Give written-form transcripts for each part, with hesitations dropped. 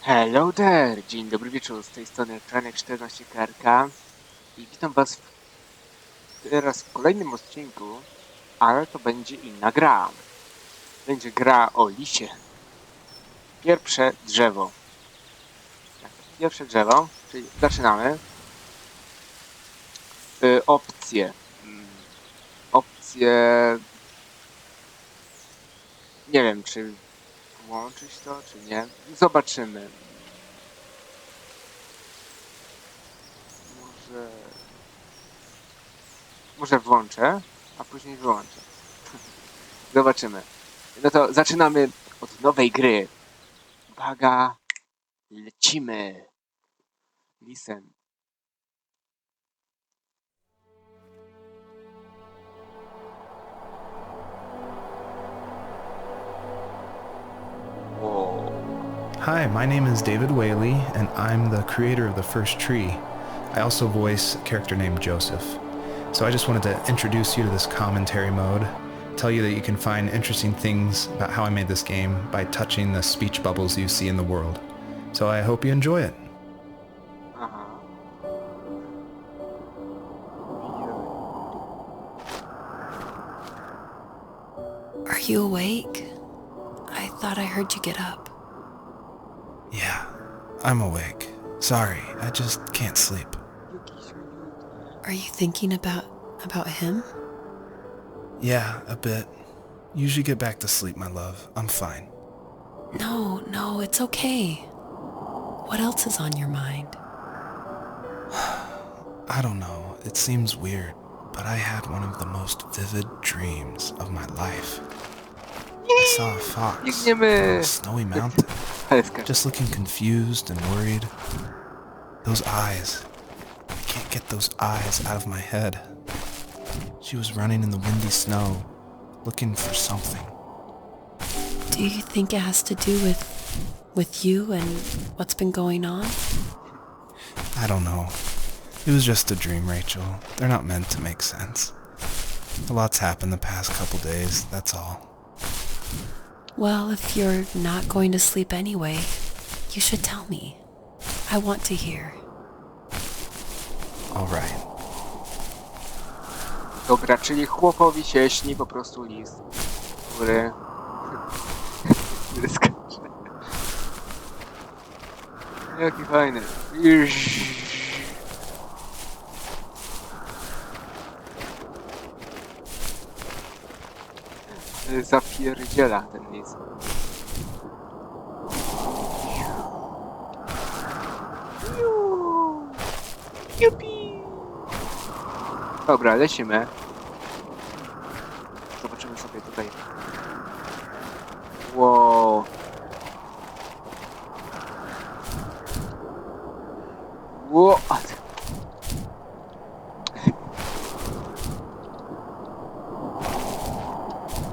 Hello there! Dzień dobry wieczór, z tej strony Franek14KRK i witam was teraz w kolejnym odcinku, ale to będzie inna gra. Będzie gra o lisie. Pierwsze drzewo. Tak, pierwsze drzewo, czyli zaczynamy. Opcje. Opcje... Nie wiem, czy włączyć to, czy nie. Zobaczymy. Może włączę, a później wyłączę. Zobaczymy. No to zaczynamy od nowej gry. Uwaga, lecimy. Listen. Whoa. Hi, my name is David Whaley, and I'm the creator of the first tree. I also voice a character named Joseph. So I just wanted to introduce you to this commentary mode, tell you that you can find interesting things about how I made this game by touching the speech bubbles you see in the world. So I hope you enjoy it. Are you awake? I thought I heard you get up. Yeah, I'm awake. Sorry, I just can't sleep. Are you thinking about him? Yeah, a bit. Usually get back to sleep, my love. I'm fine. No, it's okay. What else is on your mind? I don't know. It seems weird, but I had one of the most vivid dreams of my life. I saw a fox on a snowy mountain, just looking confused and worried. Those eyes. I can't get those eyes out of my head. She was running in the windy snow, looking for something. Do you think it has to do with you and what's been going on? I don't know. It was just a dream, Rachel. They're not meant to make sense. A lot's happened the past couple days, that's all. Well, if you're not going to sleep anyway, you should tell me. I want to hear. All right. Dobra, czyli chłopowi się śni po prostu list, który skacze. Jaki fajny. Zapierdziela ten list. Jupi! Dobra, lecimy. Zobaczymy sobie tutaj. Wow. Wow.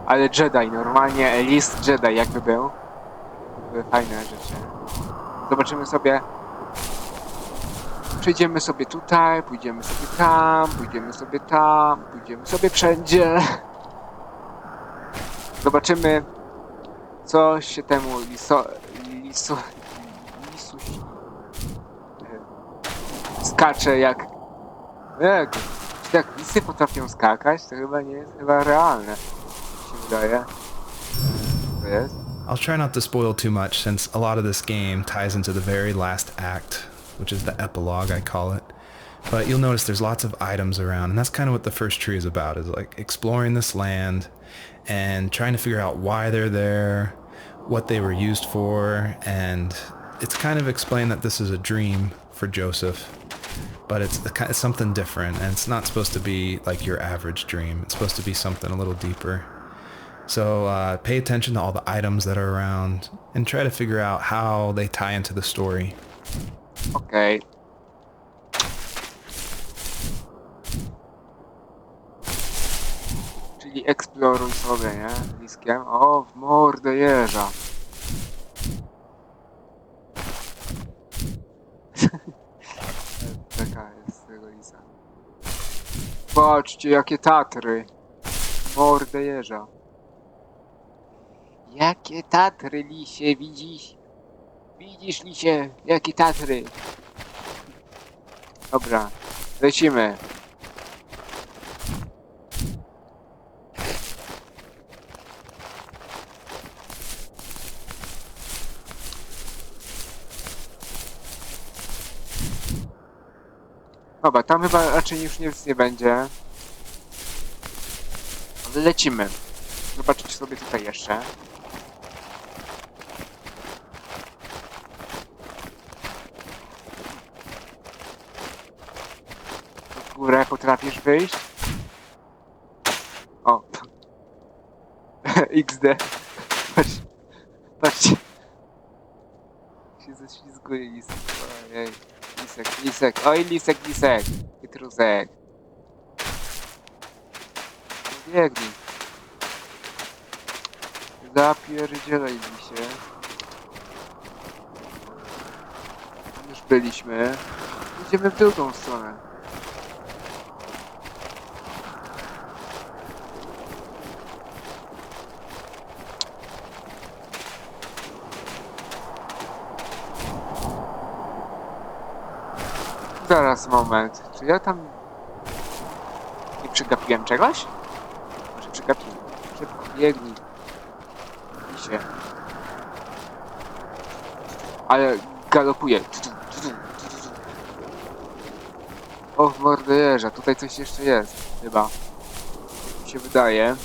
Ale Jedi, normalnie list Jedi jakby był. Były fajne rzeczy. Zobaczymy sobie. Przejdziemy sobie tutaj, pójdziemy sobie tam, pójdziemy sobie tam, pójdziemy sobie wszędzie. Zobaczymy, co się temu lisuś skacze jak... Czy tak lisy potrafią skakać? To chyba nie jest realne. Mi się wydaje. To jest. I'll try not to spoil too much since a lot of this game ties into the very last act, which is the epilogue, I call it. But you'll notice there's lots of items around, and that's kind of what the first tree is about, is like exploring this land and trying to figure out why they're there, what they were used for, and it's kind of explained that this is a dream for Joseph, but it's something different, and it's not supposed to be like your average dream. It's supposed to be something a little deeper. So pay attention to all the items that are around and try to figure out how they tie into the story. Okej. Czyli eksploruj sobie, nie? Liskiem. O, w mordę jeża. Taka jest z tego lisa. Patrzcie, jakie Tatry. Mordę jeża. Jakie Tatry, lisie, widzisz? Widzisz, lisie, jakie Tatry. Dobra, lecimy. Dobra, tam chyba raczej już nic nie będzie. Ale lecimy. Zobaczyć sobie tutaj jeszcze. W górę potrafisz wyjść? O. XD. Patrz. Patrzcie. Się ześlizguje lisek. Ojej. Lisek, lisek. Oj, lisek, lisek. Chytrusek. No biegnij. Zapierdzielaj lisie. Tam już byliśmy. Idziemy w drugą stronę. Zaraz, moment. Czy ja tam nie przegapiłem czegoś? Może przegapiłem. Szybko, biegnij. Lisie. Ale galopuje. O, w morderza. Tutaj coś jeszcze jest. Chyba. Mi się wydaje.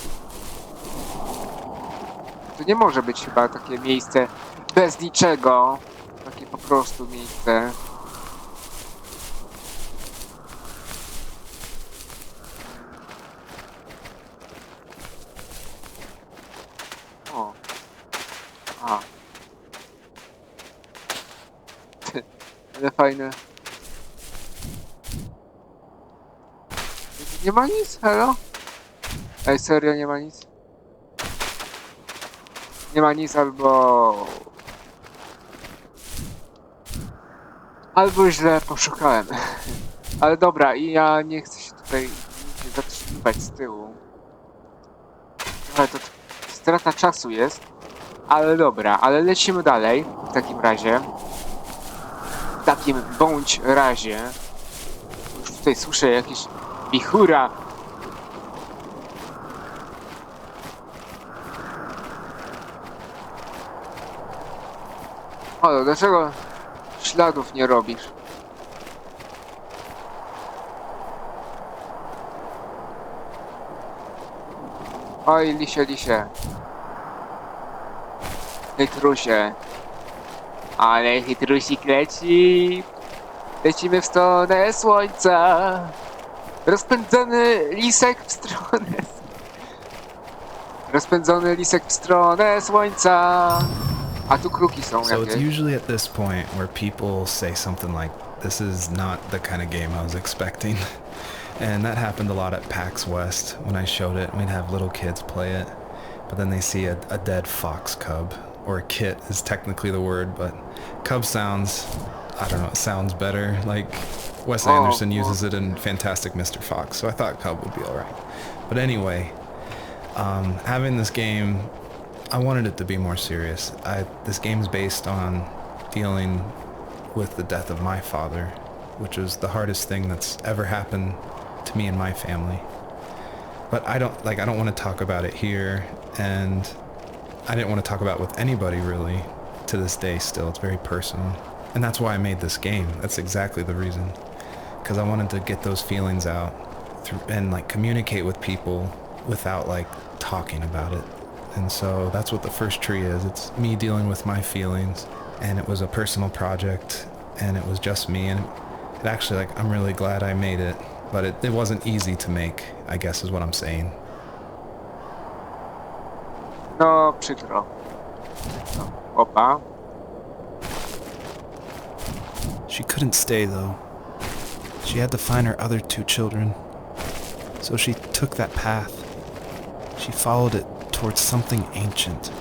To nie może być chyba takie miejsce bez niczego. Takie po prostu miejsce. O. A. Ale fajne. Nie ma nic? Halo? Ej, serio nie ma nic? Nie ma nic albo... Albo źle poszukałem. Ale dobra, i ja nie chcę się tutaj nigdzie zatrzymywać z tyłu. Trochę to strata czasu jest. Ale dobra, ale lecimy dalej w takim razie. W takim bądź razie. Już tutaj słyszę jakieś wichura. Halo, dlaczego śladów nie robisz? Oj, lisie, lisie. Chytrusie. Ale chytrusik leci. Lecimy w stronę słońca. Rozpędzony lisek w stronę... Rozpędzony lisek w stronę słońca. A tu kruki są So it's jakieś. usually at this point where people say something like, "This is not the kind of game I was expecting." And that happened a lot at PAX West when I showed it. We'd have little kids play it, but then they see a dead fox cub, or a kit is technically the word, but cub sounds, I don't know, it sounds better. Like Wes Anderson uses it in Fantastic Mr. Fox, so I thought cub would be alright. But anyway, having this game, I wanted it to be more serious. This game's based on dealing with the death of my father, which was the hardest thing that's ever happened to me and my family. But I don't want to talk about it here, and I didn't want to talk about it with anybody really to this day still. It's very personal. And that's why I made this game. That's exactly the reason. Because I wanted to get those feelings out and like communicate with people without like talking about it. And so that's what the first tree is. It's me dealing with my feelings, and it was a personal project, and it was just me, and it actually, like, I'm really glad I made it, but it wasn't easy to make, I guess is what I'm saying. No, przykro. Przykro. Opa. She couldn't stay though. She had to find her other 2 children. So she took that path. She followed it towards something ancient.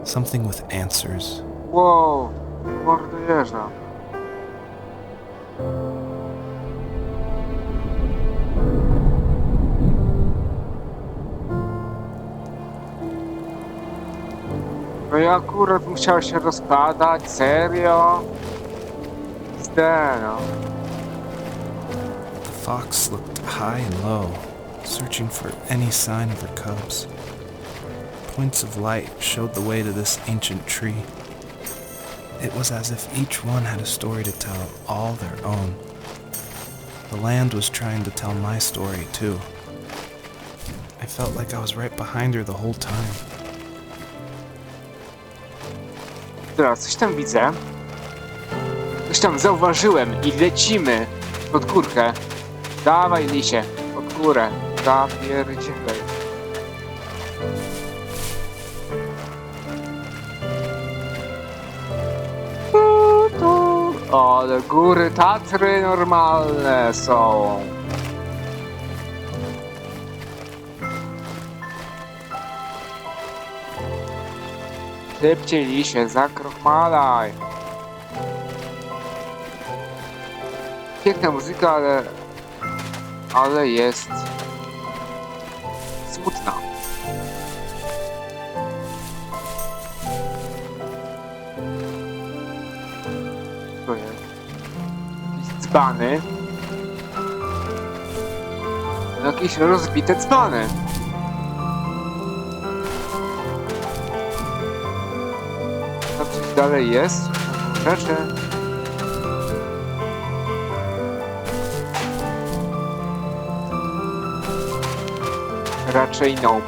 Something with answers. Wow, morderza. No ja akurat musiał się rozpadać, serio? No. The fox looked high and low, searching for any sign of her cubs. Points of light showed the way to this ancient tree. It was as if each one had a story to tell, all their own. The land was trying to tell my story, too. I felt like I was right behind her the whole time. Teraz coś tam widzę. Coś tam zauważyłem i lecimy pod górkę. Dawaj, lisie, pod górę. Zapierdzielaj. Ale góry Tatry normalne są. Szybciej, lisie, zakrochmalaj. Piękna muzyka, ale jest smutna. To jest jakieś dzbany. Jakieś rozbite dzbany. Tam coś dalej jest? Rzeczy. Raczej no.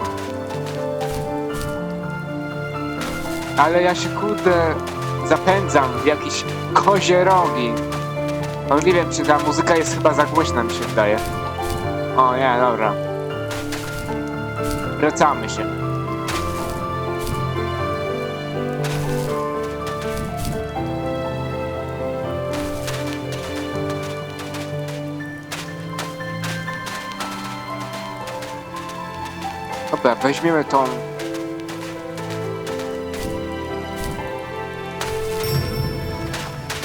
Ale ja się kurde zapędzam w jakieś kozie rogi. No nie wiem, czy ta muzyka jest chyba za głośna, mi się wydaje. O nie, dobra. Wracamy się. Dobra, weźmiemy tą...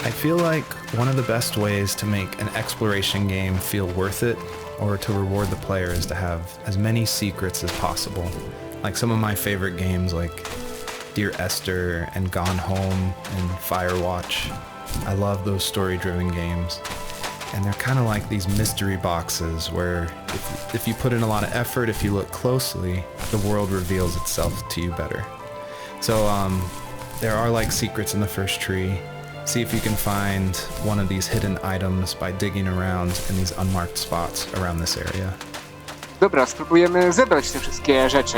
I feel like one of the best ways to make an exploration game feel worth it, or to reward the player, is to have as many secrets as possible. Like some of my favorite games like Dear Esther and Gone Home and Firewatch. I love those story-driven games. And they're kind of like these mystery boxes where if you put in a lot of effort, if you look closely, the world reveals itself to you better. So there are like secrets in the first tree. See if you can find one of these hidden items by digging around in these unmarked spots around this area. Dobra, spróbujemy zebrać te wszystkie rzeczy,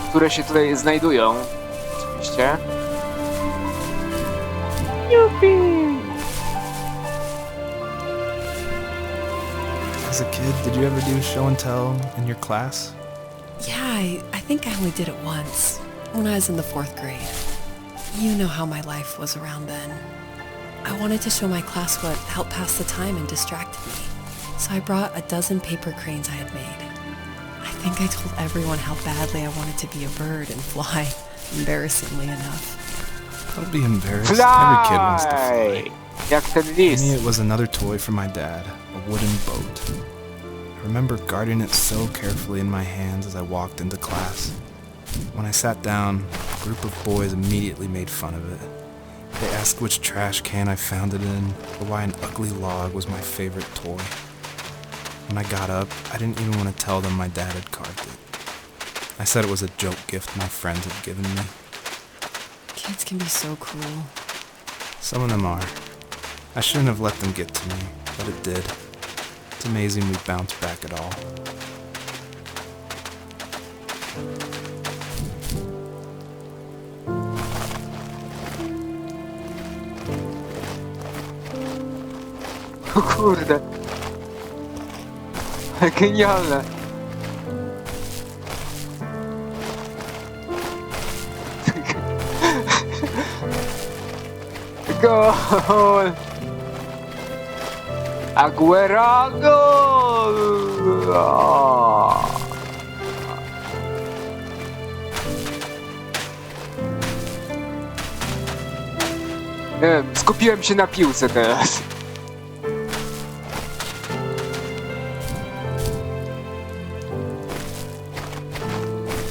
które się tutaj znajdują. Oczywiście. Yuppie! As a kid, did you ever do show and tell in your class? Yeah, I think I only did it once, when I was in the 4th grade. You know how my life was around then. I wanted to show my class what helped pass the time and distracted me. So I brought a dozen paper cranes I had made. I think I told everyone how badly I wanted to be a bird and fly, embarrassingly enough. Don't be embarrassed. Every kid wants to fly. Jak ten For lis. me, it was another toy from my dad, a wooden boat. I remember guarding it so carefully in my hands as I walked into class. When I sat down, a group of boys immediately made fun of it. They asked which trash can I found it in, or why an ugly log was my favorite toy. When I got up, I didn't even want to tell them my dad had carved it. I said it was a joke gift my friends had given me. Kids can be so cruel. Some of them are. I shouldn't have let them get to me, but it did. It's amazing we bounced back at all. O kurde. Genialne. Gol! Aguera gol! Nie wiem, skupiłem się na piłce teraz.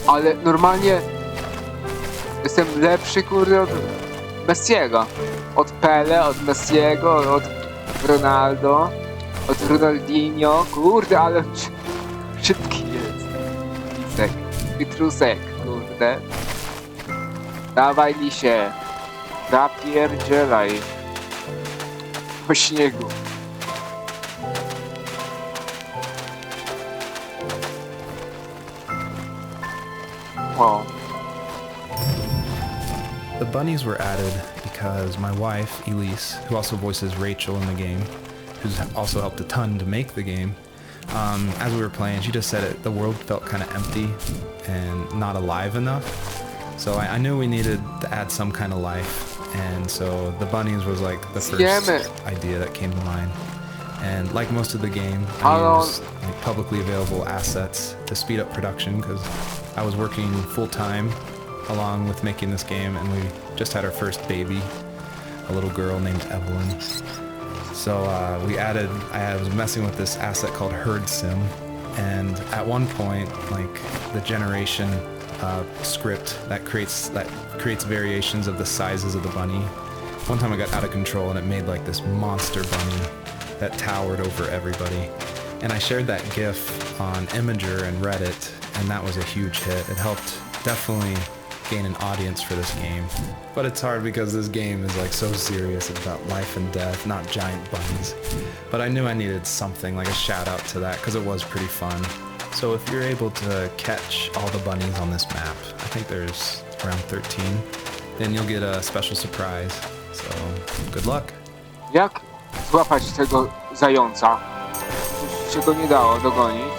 Ale normalnie Jestem lepszy, kurde, od Messiego. Od Pele, od Messiego, od Ronaldo, od Ronaldinho. Kurde, ale szybki jest. Lisek, Pitrusek, kurde. Dawaj, lisie. Zapierdzielaj. Po śniegu. O. The bunnies were added because my wife, Elise, who also voices Rachel in the game, who's also helped a ton to make the game, as we were playing, she just said the world felt kind of empty and not alive enough. So I knew we needed to add some kind of life, and so the bunnies was like the first idea that came to mind. And like most of the game, I used like, publicly available assets to speed up production because I was working full-time along with making this game, and we just had our first baby, a little girl named Evelyn. So I was messing with this asset called Herd Sim, and at one point, like the generation script that creates variations of the sizes of the bunny. One time I got out of control and it made like this monster bunny that towered over everybody. And I shared that GIF on Imager and Reddit, and that was a huge hit. It helped definitely gain an audience for this game. But it's hard because this game is like so serious. It's about life and death, not giant bunnies. But I knew I needed something, like a shout out to that, because it was pretty fun. So if you're able to catch all the bunnies on this map, I think there's around 13, then you'll get a special surprise. So good luck. Jak złapać tego zająca? Się go nie dało dogonić.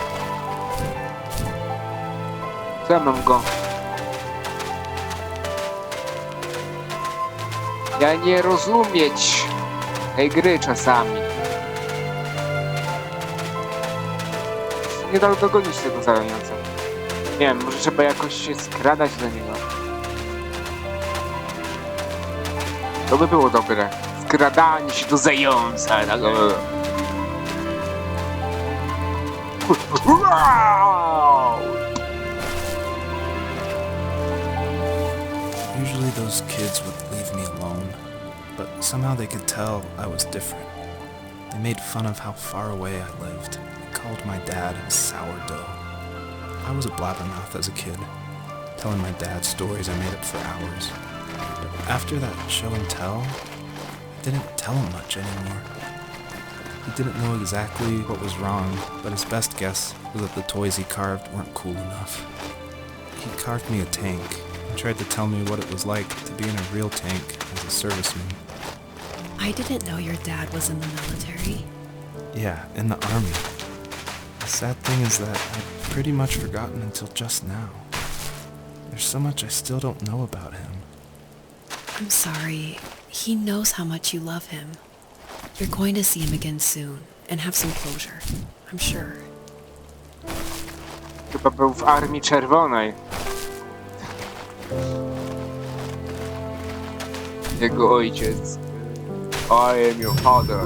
Co ja mam go? Ja nie rozumieć tej gry czasami. Nie dało dogonić tego zająca. Nie wiem, może trzeba jakoś się skradać do niego. To by było dobre. Skradanie się do zająca. Tak. Usually those kids would leave me alone, but somehow they could tell I was different. They made fun of how far away I lived. They called my dad sourdough. I was a blabbermouth as a kid, telling my dad stories I made up for hours. But after that show and tell, I didn't tell him much anymore. He didn't know exactly what was wrong, but his best guess was that the toys he carved weren't cool enough. He carved me a tank and tried to tell me what it was like to be in a real tank as a serviceman. I didn't know your dad was in the military. Yeah, in the army. The sad thing is that I'd pretty much forgotten until just now. There's so much I still don't know about him. I'm sorry. He knows how much you love him. You're going to see him again soon and have some closure, I'm sure. Chyba był w Armii Czerwonej. Jego ojciec. I am your father.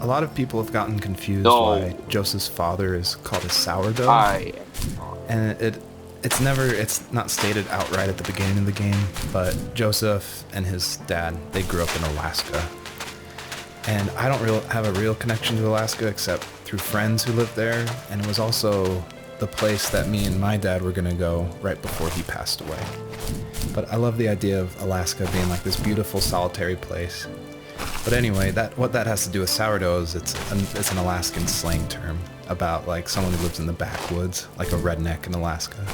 A lot of people have gotten confused No. why Joseph's father is called a sourdough. And it's not stated outright at the beginning of the game, but Joseph and his dad, they grew up in Alaska. And I don't have a real connection to Alaska except through friends who lived there, and it was also the place that me and my dad were gonna go right before he passed away. But I love the idea of Alaska being like this beautiful solitary place. But anyway, what that has to do with sourdough is it's an Alaskan slang term about like someone who lives in the backwoods, like a redneck in Alaska.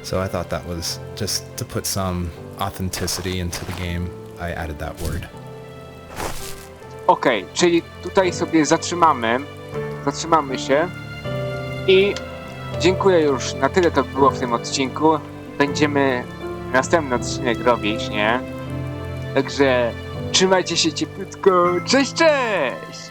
So I thought that was just to put some authenticity into the game, I added that word. Okej, czyli tutaj sobie zatrzymamy się i dziękuję już, na tyle to było w tym odcinku. Będziemy następny odcinek robić, nie? Także trzymajcie się cieplutko, cześć, cześć!